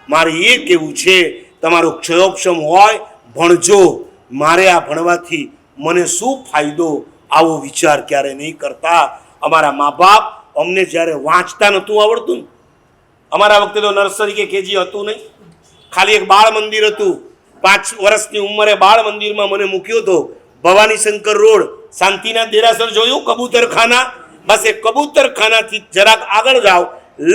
મારે એ કહેવું છે, તમારો ક્ષયોક્ષમ હોય ભણજો, મારે આ ભણવાથી મને શું ફાયદો, આવો વિચાર ક્યારે નહીં કરતા. અમારા મા બાપ અમને જ્યારે વાંચતા નહોતું આવડતું ને, અમારા વખતે તો નર્સરી કે કેજી હતું નહીં, ખાલી એક બાળ મંદિર હતું. 5 વર્ષની ઉંમરે બાળ મંદિરમાં મને મૂક્યો હતો, ભવાની શંકર રોડ, શાંતિનાથ દેરાસર જોયું, કબૂતરખાના, બસ એ કબૂતરખાનાથી જરાક આગળ જાઓ,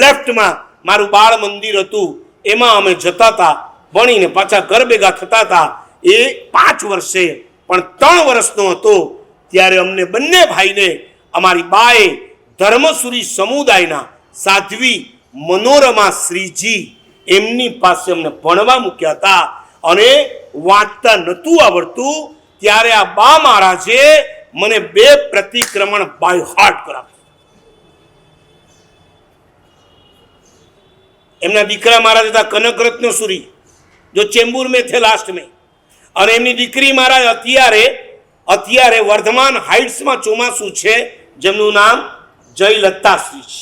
લેફ્ટમાં મારું બાળ મંદિર હતું. એમાં અમે જતા હતા, ભણીને પાછા ઘર ભેગા થતા હતા. એ 5 વર્ષે, પણ 3 વર્ષનો હતો ત્યારે અમને બંને ભાઈને અમારી બાએ ધર્મસુરી સમુદાયના સાધ્વી મનોરમા શ્રીજી એમની પાસે અમને ભણવા મૂક્યા હતા. અને વાંચતા નહોતું આવડતું ત્યારે આ બા મહારાજે મને 2 પ્રતિક્રમણ બાય હાર્ટ કરાવ્યું. એમના દીકરા મહારાજ હતા કનકરત્ન સુરી, જો ચેમ્બુર મેં થે લાસ્ટ મેં, અને એમની દીકરી મહારાજ અત્યારે વર્ધમાન હાઇટ્સમાં ચોમાસું છે, જેમનું નામ જયલત્તાશ્રી છે.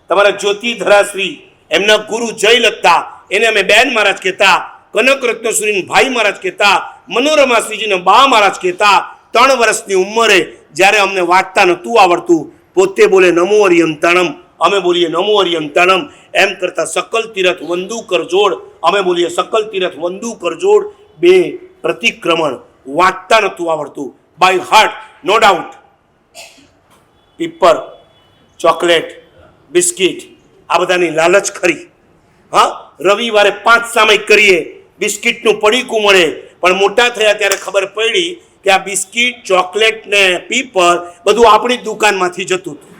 તમારા જ્યોતિધરાશ્રી એમના ગુરુ જયલત્તા, એને અમે બેન મહારાજ કહેતા, કનકરત્નશ્રીને ભાઈ મહારાજ કહેતા, મનોરમાશ્રીજીને બા મહારાજ કહેતા. 3 વર્ષની ઉંમરે જ્યારે અમને વાંચતા નહોતું આવડતું, પોતે બોલે નમો અરિયંતાણમ, અમે બોલીએ નમો અરિયંતાણમ. એમ કરતા સકલ તીરથ વંદુ કરજોડ, અમે બોલીએ સકલ તીરથ વંદુ કરજોડ. 2 પ્રતિક્રમણ વાંચતા નહોતું આવડતું, બાય હાર્ટ, નો ડાઉટ. પીપર, ચોકલેટ, બિસ્કિટ, આ બધાની લાલચ ખરી. હા, રવિવારે 5 સામયિક કરીએ, બિસ્કિટનું પડીકું મળે, પણ મોટા થયા ત્યારે ખબર પડી કે આ બિસ્કિટ, ચોકલેટ ને પીપર બધું આપણી જ દુકાનમાંથી જતું હતું.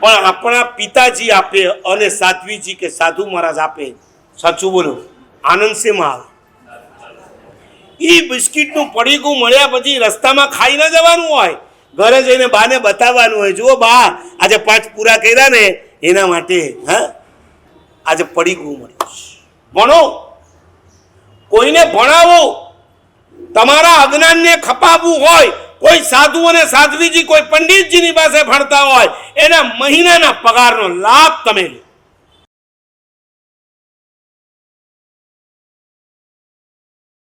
પણ આપણા પિતાજી આપે અને સાધ્વીજી કે સાધુ મહારાજ આપે, સાચું બોલો, આનંદ શેમાં આવે? એ બિસ્કિટનું પડીકું મળ્યા પછી રસ્તામાં ખાઈ ન જવાનું હોય, ઘરે જઈને બાને બતાવવાનું હોય, જુઓ બા આજે 5 પૂરા કર્યા ને એના માટે હા આજે પડીકું મળ્યું. ભણો, કોઈને ભણાવો, તમારા અજ્ઞાનને ખપાવવું હોય, કોઈ સાધુ અને સાધ્વીજી કોઈ પંડિતજીની પાસે ભણતા હોય, એના મહિનાના પગારનો લાભ તમે લો.